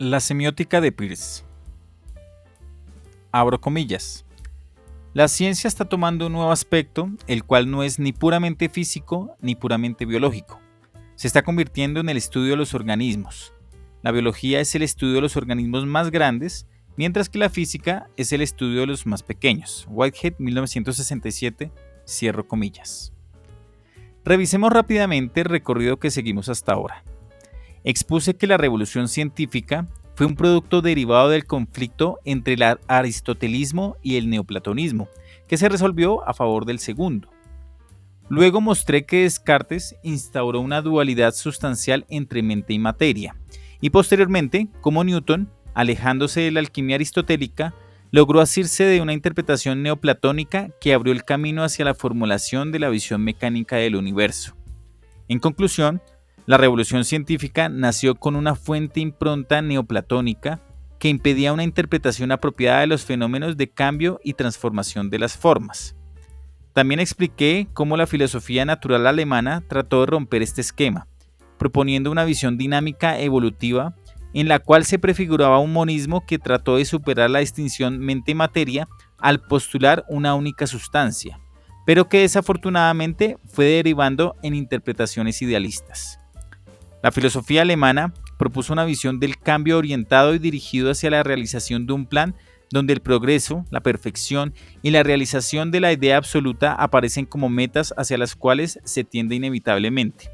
La semiótica de Peirce. Abro comillas. La ciencia está tomando un nuevo aspecto, el cual no es ni puramente físico ni puramente biológico. Se está convirtiendo en el estudio de los organismos. La biología es el estudio de los organismos más grandes, mientras que la física es el estudio de los más pequeños. Whitehead, 1967, cierro comillas. Revisemos rápidamente el recorrido que seguimos hasta ahora. Expuse que la revolución científica fue un producto derivado del conflicto entre el aristotelismo y el neoplatonismo, que se resolvió a favor del segundo. Luego mostré que Descartes instauró una dualidad sustancial entre mente y materia, y posteriormente, como Newton, alejándose de la alquimia aristotélica, logró asirse de una interpretación neoplatónica que abrió el camino hacia la formulación de la visión mecánica del universo. En conclusión, la revolución científica nació con una fuerte impronta neoplatónica que impedía una interpretación apropiada de los fenómenos de cambio y transformación de las formas. También expliqué cómo la filosofía natural alemana trató de romper este esquema, proponiendo una visión dinámica evolutiva en la cual se prefiguraba un monismo que trató de superar la distinción mente-materia al postular una única sustancia, pero que desafortunadamente fue derivando en interpretaciones idealistas. La filosofía alemana propuso una visión del cambio orientado y dirigido hacia la realización de un plan donde el progreso, la perfección y la realización de la idea absoluta aparecen como metas hacia las cuales se tiende inevitablemente.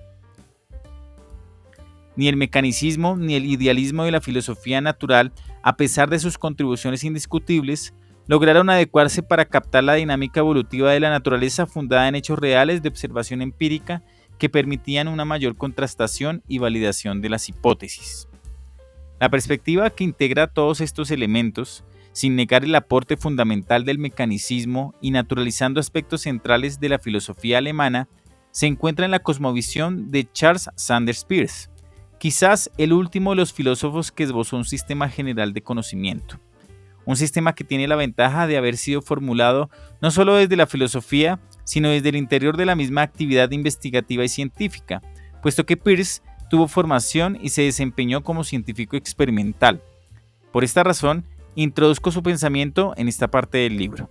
Ni el mecanicismo ni el idealismo de la filosofía natural, a pesar de sus contribuciones indiscutibles, lograron adecuarse para captar la dinámica evolutiva de la naturaleza fundada en hechos reales de observación empírica que permitían una mayor contrastación y validación de las hipótesis. La perspectiva que integra todos estos elementos, sin negar el aporte fundamental del mecanicismo y naturalizando aspectos centrales de la filosofía alemana, se encuentra en la cosmovisión de Charles Sanders Peirce, quizás el último de los filósofos que esbozó un sistema general de conocimiento. Un sistema que tiene la ventaja de haber sido formulado no solo desde la filosofía, sino desde el interior de la misma actividad investigativa y científica, puesto que Peirce tuvo formación y se desempeñó como científico experimental. Por esta razón, introduzco su pensamiento en esta parte del libro.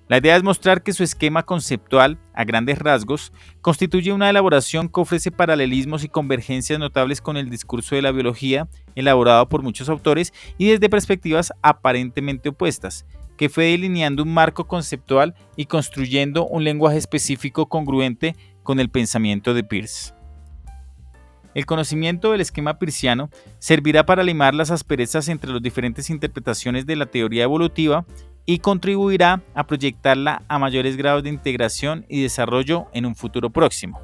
La idea es mostrar que su esquema conceptual, a grandes rasgos, constituye una elaboración que ofrece paralelismos y convergencias notables con el discurso de la biología, elaborado por muchos autores y desde perspectivas aparentemente opuestas, que fue delineando un marco conceptual y construyendo un lenguaje específico congruente con el pensamiento de Peirce. El conocimiento del esquema peirciano servirá para limar las asperezas entre las diferentes interpretaciones de la teoría evolutiva y contribuirá a proyectarla a mayores grados de integración y desarrollo en un futuro próximo.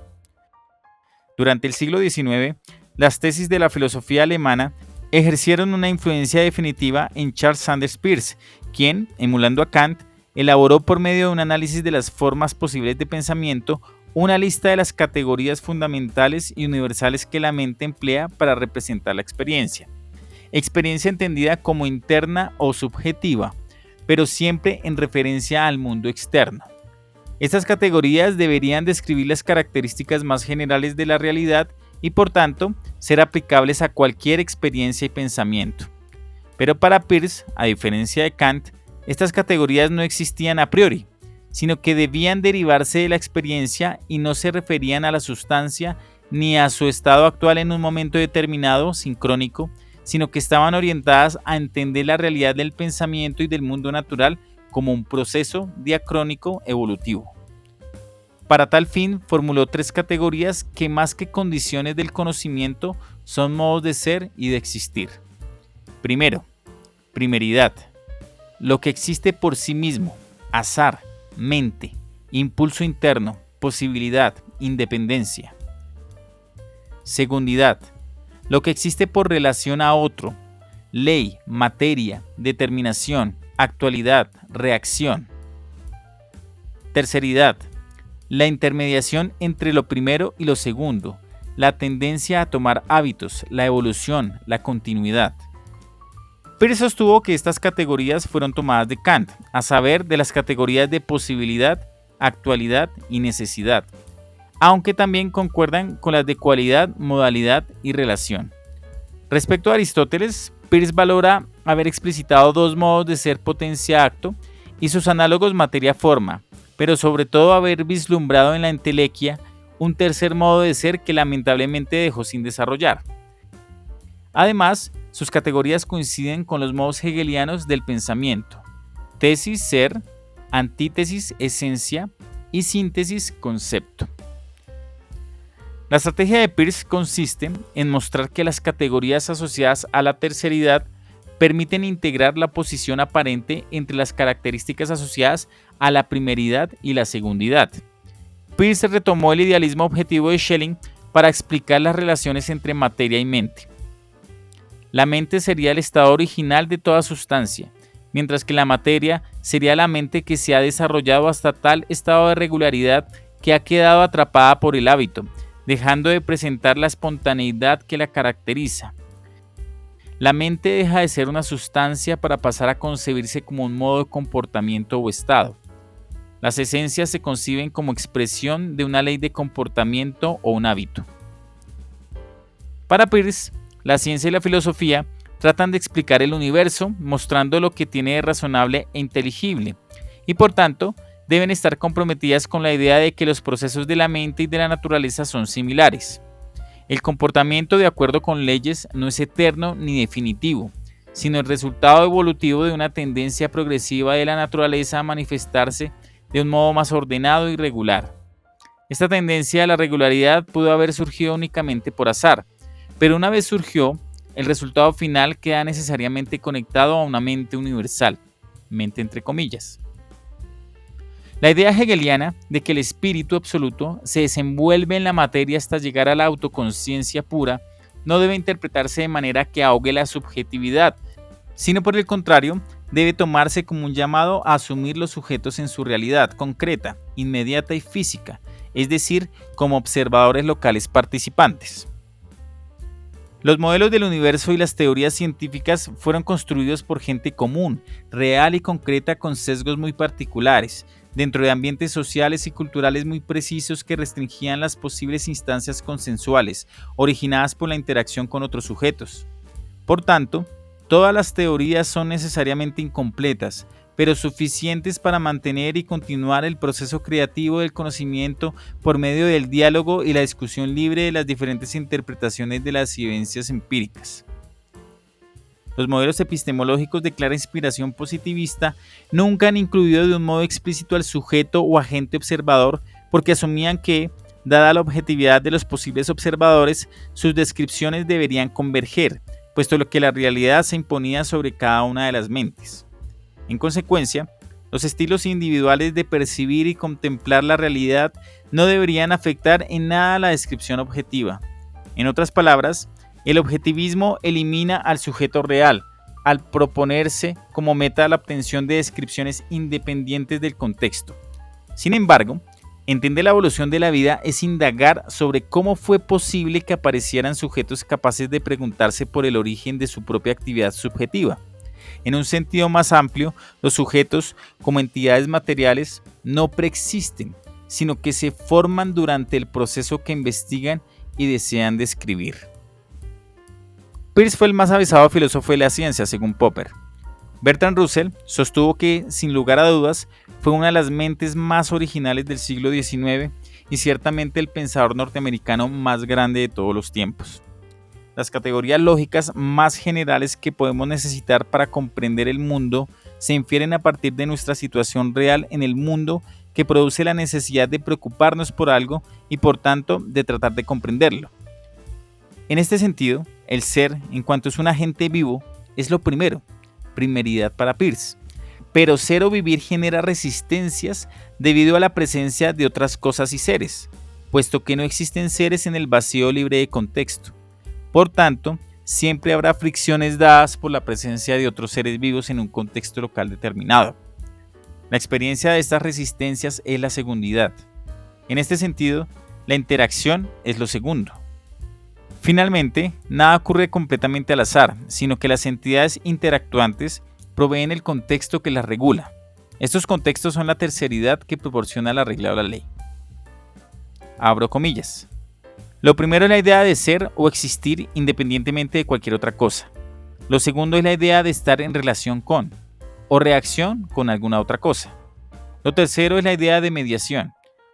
Durante el siglo XIX, las tesis de la filosofía alemana ejercieron una influencia definitiva en Charles Sanders Peirce, quien, emulando a Kant, elaboró por medio de un análisis de las formas posibles de pensamiento una lista de las categorías fundamentales y universales que la mente emplea para representar la experiencia. Experiencia entendida como interna o subjetiva, pero siempre en referencia al mundo externo. Estas categorías deberían describir las características más generales de la realidad y por tanto ser aplicables a cualquier experiencia y pensamiento. Pero para Peirce, a diferencia de Kant, estas categorías no existían a priori, sino que debían derivarse de la experiencia y no se referían a la sustancia ni a su estado actual en un momento determinado, sincrónico, sino que estaban orientadas a entender la realidad del pensamiento y del mundo natural como un proceso diacrónico evolutivo. Para tal fin, formuló tres categorías que más que condiciones del conocimiento son modos de ser y de existir. Primero, primeridad, lo que existe por sí mismo, azar, mente, impulso interno, posibilidad, independencia. Segundidad, lo que existe por relación a otro, ley, materia, determinación, actualidad, reacción. Terceridad, la intermediación entre lo primero y lo segundo, la tendencia a tomar hábitos, la evolución, la continuidad. Peirce sostuvo que estas categorías fueron tomadas de Kant, a saber de las categorías de posibilidad, actualidad y necesidad, aunque también concuerdan con las de cualidad, modalidad y relación. Respecto a Aristóteles, Peirce valora haber explicitado dos modos de ser potencia-acto y sus análogos materia-forma, pero sobre todo haber vislumbrado en la entelequia un tercer modo de ser que lamentablemente dejó sin desarrollar. Además, sus categorías coinciden con los modos hegelianos del pensamiento: tesis, ser; antítesis, esencia; y síntesis, concepto. La estrategia de Peirce consiste en mostrar que las categorías asociadas a la terceridad permiten integrar la posición aparente entre las características asociadas a la primeridad y la segundidad. Peirce retomó el idealismo objetivo de Schelling para explicar las relaciones entre materia y mente. La mente sería el estado original de toda sustancia, mientras que la materia sería la mente que se ha desarrollado hasta tal estado de regularidad que ha quedado atrapada por el hábito, dejando de presentar la espontaneidad que la caracteriza. La mente deja de ser una sustancia para pasar a concebirse como un modo de comportamiento o estado. Las esencias se conciben como expresión de una ley de comportamiento o un hábito. Para Peirce, la ciencia y la filosofía tratan de explicar el universo mostrando lo que tiene de razonable e inteligible, y por tanto deben estar comprometidas con la idea de que los procesos de la mente y de la naturaleza son similares. El comportamiento de acuerdo con leyes no es eterno ni definitivo, sino el resultado evolutivo de una tendencia progresiva de la naturaleza a manifestarse de un modo más ordenado y regular. Esta tendencia a la regularidad pudo haber surgido únicamente por azar, pero una vez surgió, el resultado final queda necesariamente conectado a una mente universal, mente entre comillas. La idea hegeliana de que el espíritu absoluto se desenvuelve en la materia hasta llegar a la autoconciencia pura no debe interpretarse de manera que ahogue la subjetividad, sino por el contrario, debe tomarse como un llamado a asumir los sujetos en su realidad concreta, inmediata y física, es decir, como observadores locales participantes. Los modelos del universo y las teorías científicas fueron construidos por gente común, real y concreta con sesgos muy particulares, dentro de ambientes sociales y culturales muy precisos que restringían las posibles instancias consensuales, originadas por la interacción con otros sujetos. Por tanto, todas las teorías son necesariamente incompletas, pero suficientes para mantener y continuar el proceso creativo del conocimiento por medio del diálogo y la discusión libre de las diferentes interpretaciones de las evidencias empíricas. Los modelos epistemológicos de clara inspiración positivista nunca han incluido de un modo explícito al sujeto o agente observador porque asumían que, dada la objetividad de los posibles observadores, sus descripciones deberían converger, puesto que la realidad se imponía sobre cada una de las mentes. En consecuencia, los estilos individuales de percibir y contemplar la realidad no deberían afectar en nada la descripción objetiva. En otras palabras, el objetivismo elimina al sujeto real, al proponerse como meta la obtención de descripciones independientes del contexto. Sin embargo, entender la evolución de la vida es indagar sobre cómo fue posible que aparecieran sujetos capaces de preguntarse por el origen de su propia actividad subjetiva. En un sentido más amplio, los sujetos, como entidades materiales, no preexisten, sino que se forman durante el proceso que investigan y desean describir. Peirce fue el más avisado filósofo de la ciencia, según Popper. Bertrand Russell sostuvo que, sin lugar a dudas, fue una de las mentes más originales del siglo XIX y ciertamente el pensador norteamericano más grande de todos los tiempos. Las categorías lógicas más generales que podemos necesitar para comprender el mundo se infieren a partir de nuestra situación real en el mundo, que produce la necesidad de preocuparnos por algo y por tanto de tratar de comprenderlo. En este sentido, el ser, en cuanto es un agente vivo, es lo primero, primeridad para Peirce. Pero ser o vivir genera resistencias debido a la presencia de otras cosas y seres, puesto que no existen seres en el vacío libre de contexto. Por tanto, siempre habrá fricciones dadas por la presencia de otros seres vivos en un contexto local determinado. La experiencia de estas resistencias es la segundidad. En este sentido, la interacción es lo segundo. Finalmente, nada ocurre completamente al azar, sino que las entidades interactuantes proveen el contexto que las regula. Estos contextos son la terceridad que proporciona la regla o la ley. Abro comillas. Lo primero es la idea de ser o existir independientemente de cualquier otra cosa. Lo segundo es la idea de estar en relación con o reacción con alguna otra cosa. Lo tercero es la idea de mediación,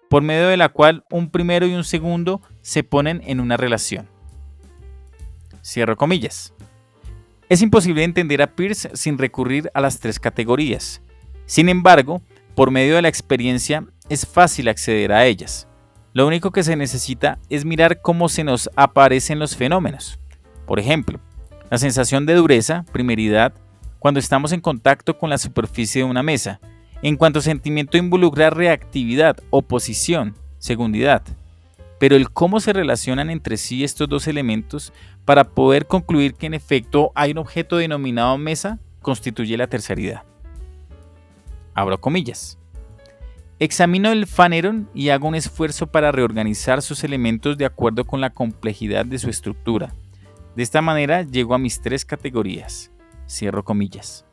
por medio de la cual un primero y un segundo se ponen en una relación. Cierro comillas. Es imposible entender a Peirce sin recurrir a las tres categorías. Sin embargo, por medio de la experiencia es fácil acceder a ellas. Lo único que se necesita es mirar cómo se nos aparecen los fenómenos. Por ejemplo, la sensación de dureza, primeridad, cuando estamos en contacto con la superficie de una mesa, en cuanto sentimiento involucra reactividad, oposición, segundidad. Pero el cómo se relacionan entre sí estos dos elementos para poder concluir que en efecto hay un objeto denominado mesa constituye la terceridad. Abro comillas. Examino el Phaneron y hago un esfuerzo para reorganizar sus elementos de acuerdo con la complejidad de su estructura. De esta manera llego a mis tres categorías. Cierro comillas.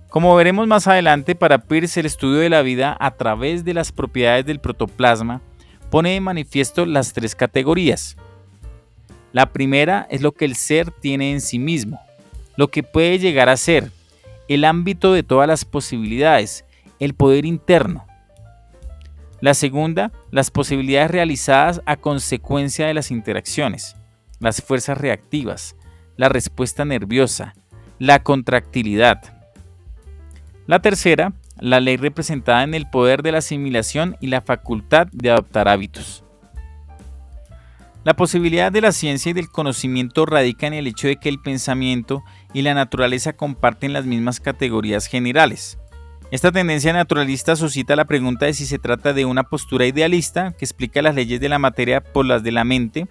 Como veremos más adelante, para Peirce el estudio de la vida a través de las propiedades del protoplasma pone de manifiesto las tres categorías. La primera es lo que el ser tiene en sí mismo, lo que puede llegar a ser, el ámbito de todas las posibilidades, el poder interno. La segunda, las posibilidades realizadas a consecuencia de las interacciones, las fuerzas reactivas, la respuesta nerviosa, la contractilidad. La tercera, la ley representada en el poder de la asimilación y la facultad de adoptar hábitos. La posibilidad de la ciencia y del conocimiento radica en el hecho de que el pensamiento y la naturaleza comparten las mismas categorías generales. Esta tendencia naturalista suscita la pregunta de si se trata de una postura idealista que explica las leyes de la materia por las de la mente,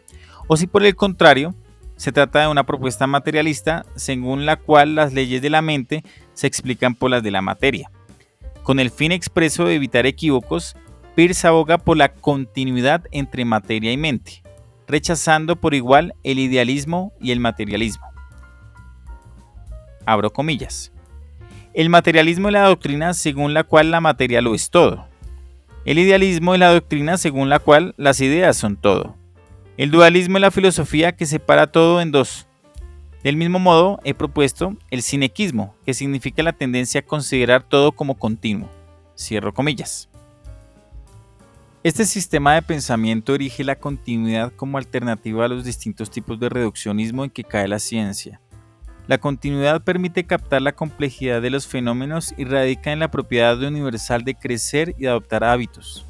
o si por el contrario, se trata de una propuesta materialista según la cual las leyes de la mente se explican por las de la materia. Con el fin expreso de evitar equívocos, Peirce aboga por la continuidad entre materia y mente, rechazando por igual el idealismo y el materialismo. Abro comillas. El materialismo es la doctrina según la cual la materia lo es todo. El idealismo es la doctrina según la cual las ideas son todo. El dualismo es la filosofía que separa todo en dos. Del mismo modo, he propuesto el sinequismo, que significa la tendencia a considerar todo como continuo. Cierro comillas. Este sistema de pensamiento erige la continuidad como alternativa a los distintos tipos de reduccionismo en que cae la ciencia. La continuidad permite captar la complejidad de los fenómenos y radica en la propiedad universal de crecer y adoptar hábitos.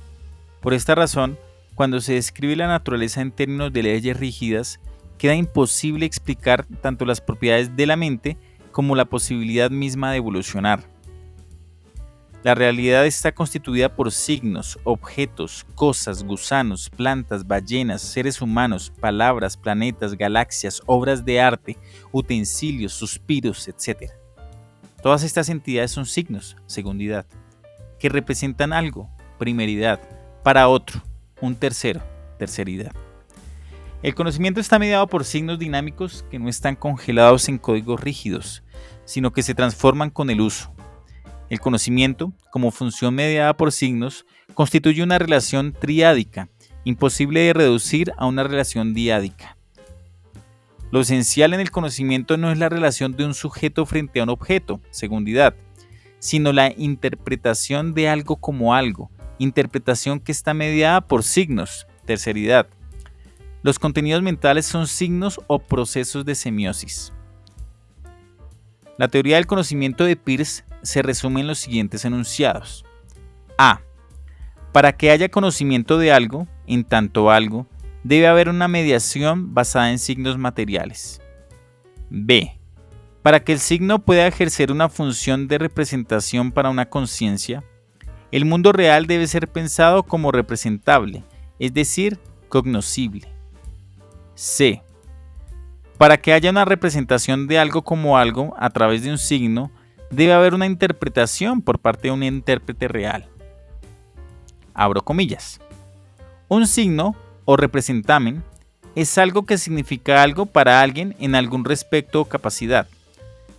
Por esta razón, cuando se describe la naturaleza en términos de leyes rígidas, queda imposible explicar tanto las propiedades de la mente como la posibilidad misma de evolucionar. La realidad está constituida por signos, objetos, cosas, gusanos, plantas, ballenas, seres humanos, palabras, planetas, galaxias, obras de arte, utensilios, suspiros, etc. Todas estas entidades son signos, segundidad, que representan algo, primeridad, para otro, un tercero, terceridad. El conocimiento está mediado por signos dinámicos que no están congelados en códigos rígidos, sino que se transforman con el uso. El conocimiento, como función mediada por signos, constituye una relación triádica, imposible de reducir a una relación diádica. Lo esencial en el conocimiento no es la relación de un sujeto frente a un objeto, segundidad, sino la interpretación de algo como algo, interpretación que está mediada por signos, terceridad. Los contenidos mentales son signos o procesos de semiosis. La teoría del conocimiento de Peirce se resume en los siguientes enunciados. A. Para que haya conocimiento de algo, en tanto algo, debe haber una mediación basada en signos materiales. B. Para que el signo pueda ejercer una función de representación para una conciencia, el mundo real debe ser pensado como representable, es decir, cognoscible. C. Para que haya una representación de algo como algo a través de un signo, debe haber una interpretación por parte de un intérprete real. Abro comillas. Un signo o representamen es algo que significa algo para alguien en algún respecto o capacidad.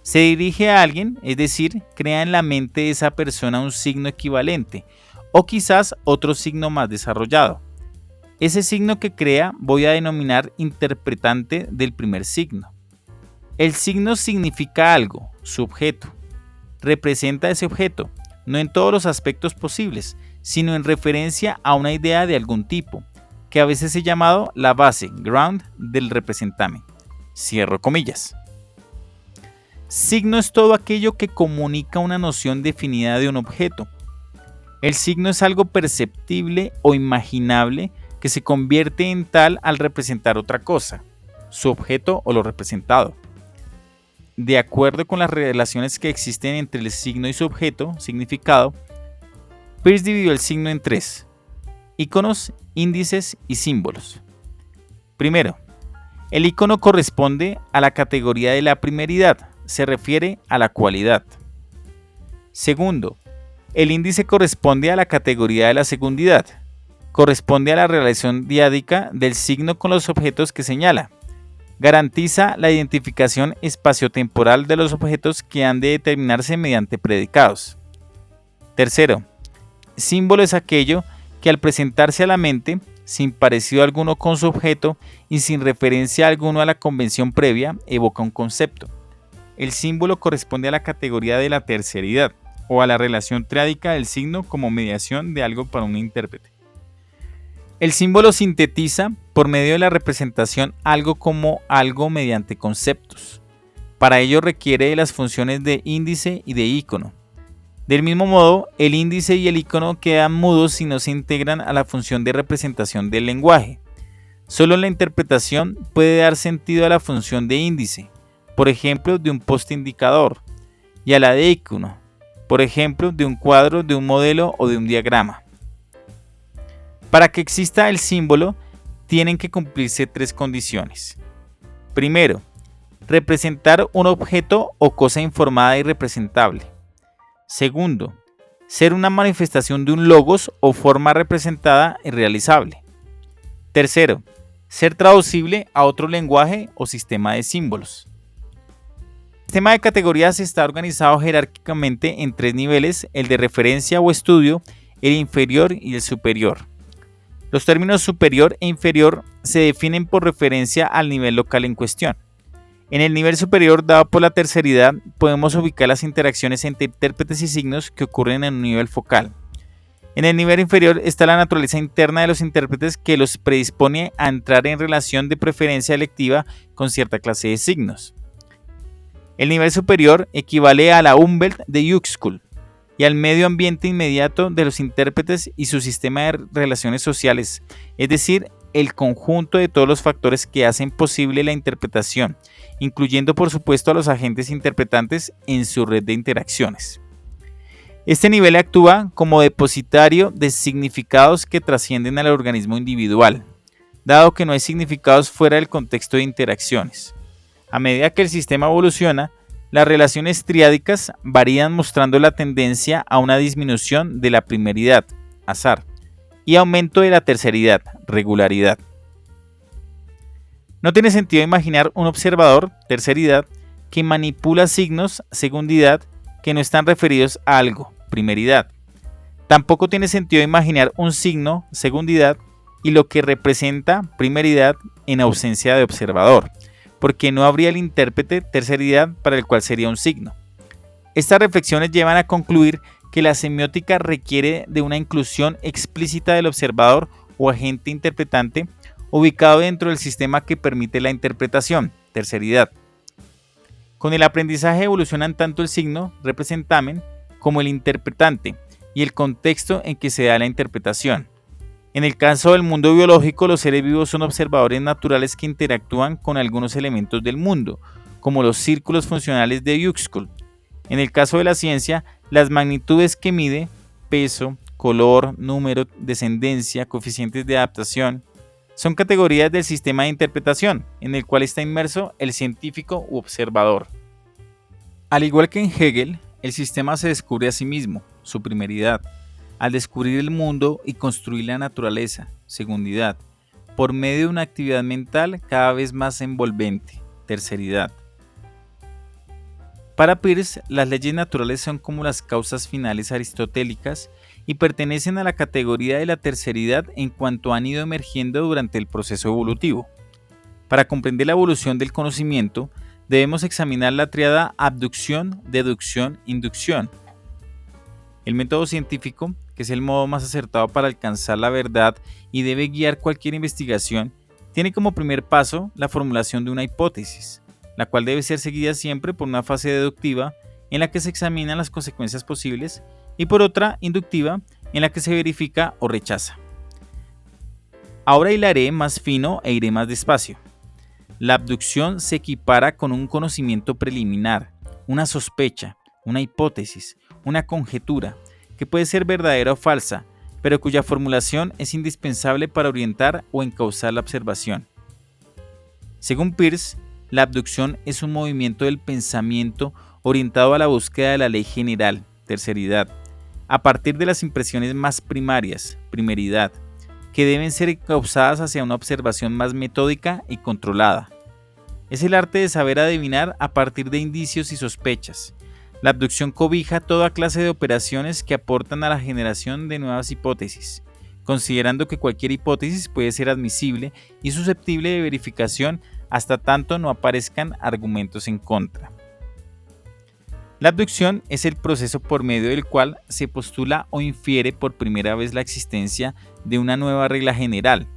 Se dirige a alguien, es decir, crea en la mente de esa persona un signo equivalente o quizás otro signo más desarrollado. Ese signo que crea voy a denominar interpretante del primer signo. El signo significa algo, su objeto. Representa ese objeto, no en todos los aspectos posibles, sino en referencia a una idea de algún tipo, que a veces es llamado la base, ground, del representamen. Cierro comillas. Signo es todo aquello que comunica una noción definida de un objeto. El signo es algo perceptible o imaginable que se convierte en tal al representar otra cosa, su objeto o lo representado. De acuerdo con las relaciones que existen entre el signo y su objeto, significado, Peirce dividió el signo en tres: íconos, índices y símbolos. Primero, el ícono corresponde a la categoría de la primeridad, se refiere a la cualidad. Segundo, el índice corresponde a la categoría de la segundidad, corresponde a la relación diádica del signo con los objetos que señala. Garantiza la identificación espaciotemporal de los objetos que han de determinarse mediante predicados. Tercero, símbolo es aquello que al presentarse a la mente, sin parecido alguno con su objeto y sin referencia alguno a la convención previa, evoca un concepto. El símbolo corresponde a la categoría de la terceridad o a la relación triádica del signo como mediación de algo para un intérprete. El símbolo sintetiza, por medio de la representación, algo como algo mediante conceptos. Para ello requiere de las funciones de índice y de ícono. Del mismo modo, el índice y el ícono quedan mudos si no se integran a la función de representación del lenguaje. Solo la interpretación puede dar sentido a la función de índice, por ejemplo, de un poste indicador, y a la de ícono, por ejemplo, de un cuadro, de un modelo o de un diagrama. Para que exista el símbolo, tienen que cumplirse tres condiciones. Primero, representar un objeto o cosa informada y representable. Segundo, ser una manifestación de un logos o forma representada y realizable. Tercero, ser traducible a otro lenguaje o sistema de símbolos. El sistema de categorías está organizado jerárquicamente en tres niveles: el de referencia o estudio, el inferior y el superior. Los términos superior e inferior se definen por referencia al nivel local en cuestión. En el nivel superior, dado por la terceridad, podemos ubicar las interacciones entre intérpretes y signos que ocurren en un nivel focal. En el nivel inferior está la naturaleza interna de los intérpretes que los predispone a entrar en relación de preferencia electiva con cierta clase de signos. El nivel superior equivale a la Umwelt de Uexküll y al medio ambiente inmediato de los intérpretes y su sistema de relaciones sociales, es decir, el conjunto de todos los factores que hacen posible la interpretación, incluyendo por supuesto a los agentes interpretantes en su red de interacciones. Este nivel actúa como depositario de significados que trascienden al organismo individual, dado que no hay significados fuera del contexto de interacciones. A medida que el sistema evoluciona, las relaciones triádicas varían mostrando la tendencia a una disminución de la primeridad, azar, y aumento de la terceridad, regularidad. No tiene sentido imaginar un observador, terceridad, que manipula signos, segundidad, que no están referidos a algo, primeridad. Tampoco tiene sentido imaginar un signo, segundidad, y lo que representa primeridad en ausencia de observador, porque no habría el intérprete, terceridad, para el cual sería un signo. Estas reflexiones llevan a concluir que la semiótica requiere de una inclusión explícita del observador o agente interpretante ubicado dentro del sistema que permite la interpretación, terceridad. Con el aprendizaje evolucionan tanto el signo, representamen, como el interpretante y el contexto en que se da la interpretación. En el caso del mundo biológico, los seres vivos son observadores naturales que interactúan con algunos elementos del mundo, como los círculos funcionales de Uexküll. En el caso de la ciencia, las magnitudes que mide, peso, color, número, descendencia, coeficientes de adaptación, son categorías del sistema de interpretación, en el cual está inmerso el científico u observador. Al igual que en Hegel, el sistema se descubre a sí mismo, su primeridad, al descubrir el mundo y construir la naturaleza, segundidad, por medio de una actividad mental cada vez más envolvente, terceridad. Para Peirce, las leyes naturales son como las causas finales aristotélicas y pertenecen a la categoría de la terceridad en cuanto han ido emergiendo durante el proceso evolutivo. Para comprender la evolución del conocimiento, debemos examinar la tríada abducción, deducción, inducción. El método científico, que es el modo más acertado para alcanzar la verdad y debe guiar cualquier investigación, tiene como primer paso la formulación de una hipótesis, la cual debe ser seguida siempre por una fase deductiva en la que se examinan las consecuencias posibles y por otra inductiva en la que se verifica o rechaza. Ahora hilaré más fino e iré más despacio. La abducción se equipara con un conocimiento preliminar, una sospecha, una hipótesis, una conjetura, que puede ser verdadera o falsa, pero cuya formulación es indispensable para orientar o encauzar la observación. Según Peirce, la abducción es un movimiento del pensamiento orientado a la búsqueda de la ley general, terceridad, a partir de las impresiones más primarias, primeridad, que deben ser encauzadas hacia una observación más metódica y controlada. Es el arte de saber adivinar a partir de indicios y sospechas. La abducción cobija toda clase de operaciones que aportan a la generación de nuevas hipótesis, considerando que cualquier hipótesis puede ser admisible y susceptible de verificación hasta tanto no aparezcan argumentos en contra. La abducción es el proceso por medio del cual se postula o infiere por primera vez la existencia de una nueva regla general.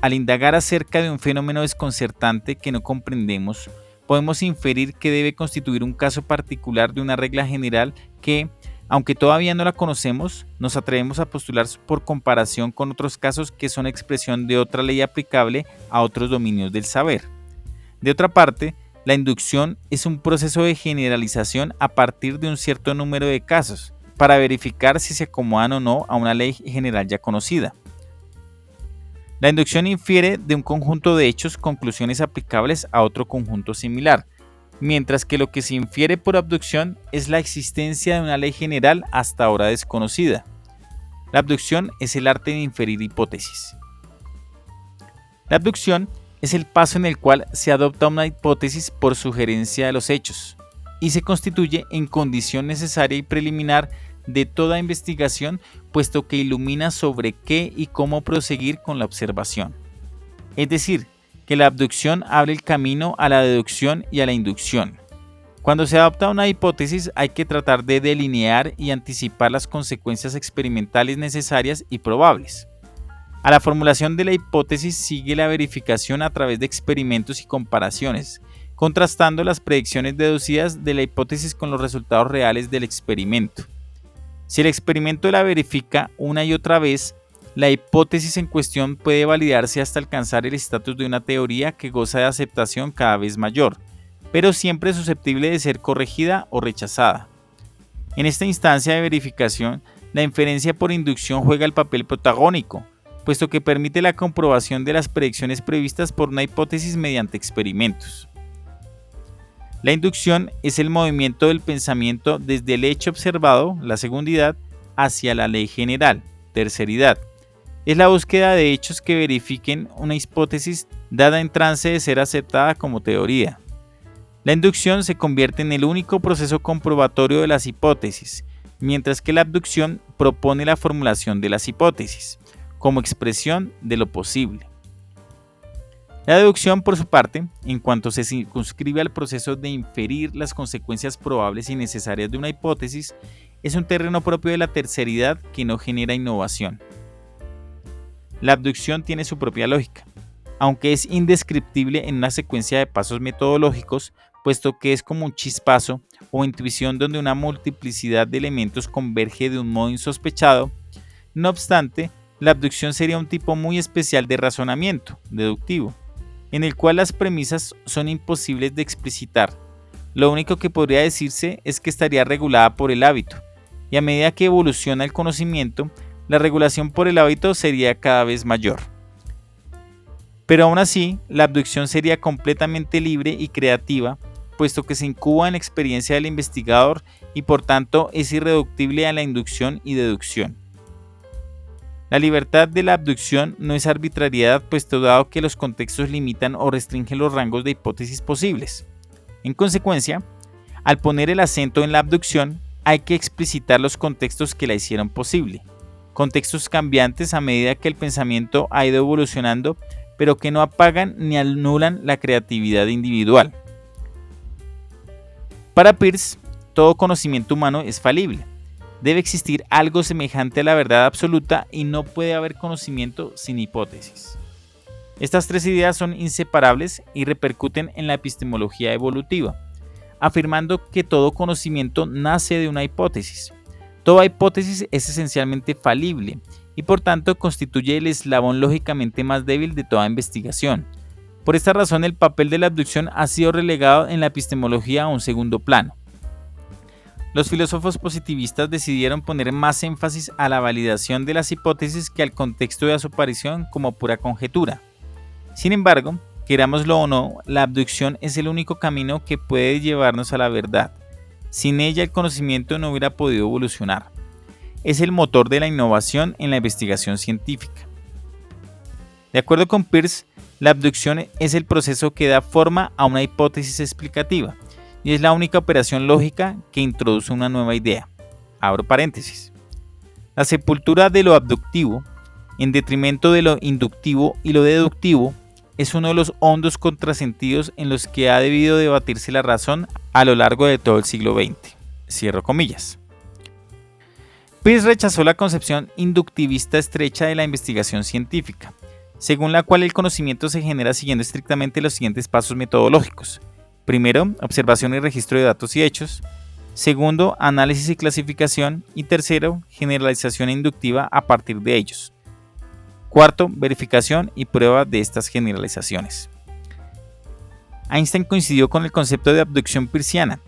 Al indagar acerca de un fenómeno desconcertante que no comprendemos, podemos inferir que debe constituir un caso particular de una regla general que, aunque todavía no la conocemos, nos atrevemos a postular por comparación con otros casos que son expresión de otra ley aplicable a otros dominios del saber. De otra parte, la inducción es un proceso de generalización a partir de un cierto número de casos, para verificar si se acomodan o no a una ley general ya conocida. La inducción infiere de un conjunto de hechos conclusiones aplicables a otro conjunto similar, mientras que lo que se infiere por abducción es la existencia de una ley general hasta ahora desconocida. La abducción es el arte de inferir hipótesis. La abducción es el paso en el cual se adopta una hipótesis por sugerencia de los hechos y se constituye en condición necesaria y preliminar de toda investigación, puesto que ilumina sobre qué y cómo proseguir con la observación. Es decir, que la abducción abre el camino a la deducción y a la inducción. Cuando se adopta una hipótesis hay que tratar de delinear y anticipar las consecuencias experimentales necesarias y probables. A la formulación de la hipótesis sigue la verificación a través de experimentos y comparaciones, contrastando las predicciones deducidas de la hipótesis con los resultados reales del experimento. Si el experimento la verifica una y otra vez, la hipótesis en cuestión puede validarse hasta alcanzar el estatus de una teoría que goza de aceptación cada vez mayor, pero siempre susceptible de ser corregida o rechazada. En esta instancia de verificación, la inferencia por inducción juega el papel protagónico, puesto que permite la comprobación de las predicciones previstas por una hipótesis mediante experimentos. La inducción es el movimiento del pensamiento desde el hecho observado, la segundidad, hacia la ley general, terceridad. Es la búsqueda de hechos que verifiquen una hipótesis dada en trance de ser aceptada como teoría. La inducción se convierte en el único proceso comprobatorio de las hipótesis, mientras que la abducción propone la formulación de las hipótesis, como expresión de lo posible. La deducción, por su parte, en cuanto se circunscribe al proceso de inferir las consecuencias probables y necesarias de una hipótesis, es un terreno propio de la terceridad que no genera innovación. La abducción tiene su propia lógica, aunque es indescriptible en una secuencia de pasos metodológicos, puesto que es como un chispazo o intuición donde una multiplicidad de elementos converge de un modo insospechado. No obstante, la abducción sería un tipo muy especial de razonamiento deductivo, en el cual las premisas son imposibles de explicitar. Lo único que podría decirse es que estaría regulada por el hábito, y a medida que evoluciona el conocimiento, la regulación por el hábito sería cada vez mayor. Pero aún así, la abducción sería completamente libre y creativa, puesto que se incuba en la experiencia del investigador y por tanto es irreductible a la inducción y deducción. La libertad de la abducción no es arbitrariedad, puesto dado que los contextos limitan o restringen los rangos de hipótesis posibles. En consecuencia, al poner el acento en la abducción, hay que explicitar los contextos que la hicieron posible. Contextos cambiantes a medida que el pensamiento ha ido evolucionando, pero que no apagan ni anulan la creatividad individual. Para Peirce, todo conocimiento humano es falible. Debe existir algo semejante a la verdad absoluta y no puede haber conocimiento sin hipótesis. Estas tres ideas son inseparables y repercuten en la epistemología evolutiva, afirmando que todo conocimiento nace de una hipótesis. Toda hipótesis es esencialmente falible y por tanto constituye el eslabón lógicamente más débil de toda investigación. Por esta razón, el papel de la abducción ha sido relegado en la epistemología a un segundo plano. Los filósofos positivistas decidieron poner más énfasis a la validación de las hipótesis que al contexto de su aparición como pura conjetura. Sin embargo, querámoslo o no, la abducción es el único camino que puede llevarnos a la verdad. Sin ella el conocimiento no hubiera podido evolucionar. Es el motor de la innovación en la investigación científica. De acuerdo con Peirce, la abducción es el proceso que da forma a una hipótesis explicativa y es la única operación lógica que introduce una nueva idea. Abro paréntesis. La sepultura de lo abductivo, en detrimento de lo inductivo y lo deductivo, es uno de los hondos contrasentidos en los que ha debido debatirse la razón a lo largo de todo el siglo XX. Cierro comillas. Peirce rechazó la concepción inductivista estrecha de la investigación científica, según la cual el conocimiento se genera siguiendo estrictamente los siguientes pasos metodológicos. Primero, observación y registro de datos y hechos. Segundo, análisis y clasificación. Y tercero, generalización inductiva a partir de ellos. Cuarto, verificación y prueba de estas generalizaciones. Einstein coincidió con el concepto de abducción peirciana,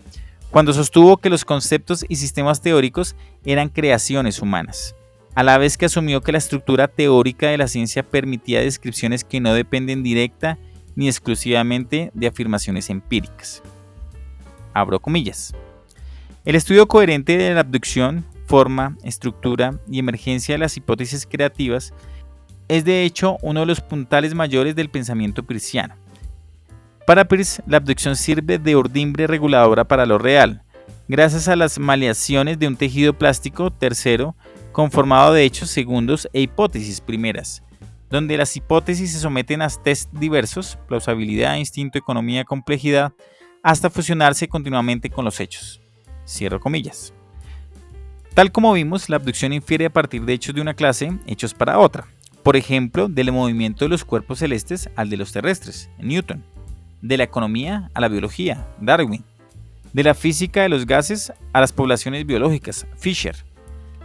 cuando sostuvo que los conceptos y sistemas teóricos eran creaciones humanas, a la vez que asumió que la estructura teórica de la ciencia permitía descripciones que no dependen directa ni exclusivamente de afirmaciones empíricas. Abro comillas. El estudio coherente de la abducción, forma, estructura y emergencia de las hipótesis creativas es de hecho uno de los puntales mayores del pensamiento peirciano. Para Peirce, la abducción sirve de urdimbre reguladora para lo real, gracias a las maleaciones de un tejido plástico tercero conformado de hechos segundos e hipótesis primeras, donde las hipótesis se someten a test diversos, plausibilidad, instinto, economía, complejidad, hasta fusionarse continuamente con los hechos. Cierro comillas. Tal como vimos, la abducción infiere a partir de hechos de una clase, hechos para otra. Por ejemplo, del movimiento de los cuerpos celestes al de los terrestres, Newton. De la economía a la biología, Darwin. De la física de los gases a las poblaciones biológicas, Fisher.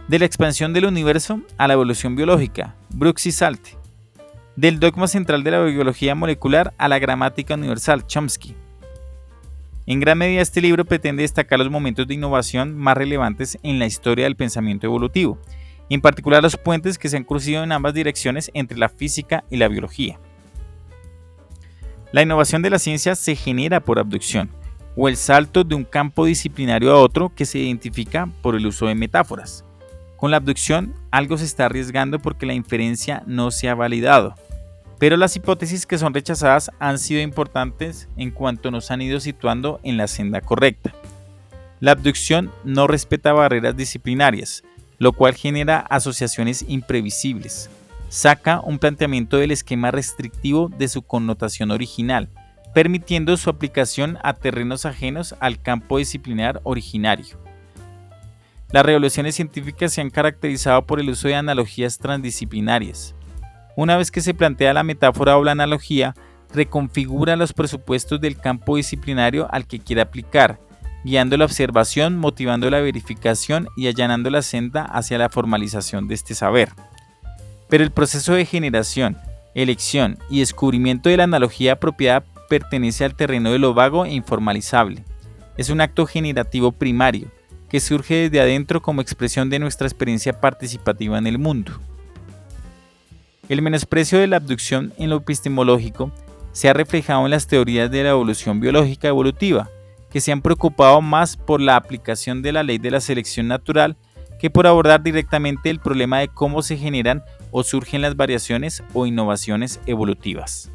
De la expansión del universo a la evolución biológica, Brooks y Salte. Del dogma central de la biología molecular a la gramática universal, Chomsky. En gran medida este libro pretende destacar los momentos de innovación más relevantes en la historia del pensamiento evolutivo, y en particular los puentes que se han crucido en ambas direcciones entre la física y la biología. La innovación de la ciencia se genera por abducción, o el salto de un campo disciplinario a otro que se identifica por el uso de metáforas. Con la abducción, algo se está arriesgando porque la inferencia no se ha validado, pero las hipótesis que son rechazadas han sido importantes en cuanto nos han ido situando en la senda correcta. La abducción no respeta barreras disciplinarias, lo cual genera asociaciones imprevisibles. Saca un planteamiento del esquema restrictivo de su connotación original, permitiendo su aplicación a terrenos ajenos al campo disciplinar originario. Las revoluciones científicas se han caracterizado por el uso de analogías transdisciplinarias. Una vez que se plantea la metáfora o la analogía, reconfigura los presupuestos del campo disciplinario al que quiere aplicar, guiando la observación, motivando la verificación y allanando la senda hacia la formalización de este saber. Pero el proceso de generación, elección y descubrimiento de la analogía apropiada pertenece al terreno de lo vago e informalizable. Es un acto generativo primario, que surge desde adentro como expresión de nuestra experiencia participativa en el mundo. El menosprecio de la abducción en lo epistemológico se ha reflejado en las teorías de la evolución biológica evolutiva, que se han preocupado más por la aplicación de la ley de la selección natural que por abordar directamente el problema de cómo se generan o surgen las variaciones o innovaciones evolutivas.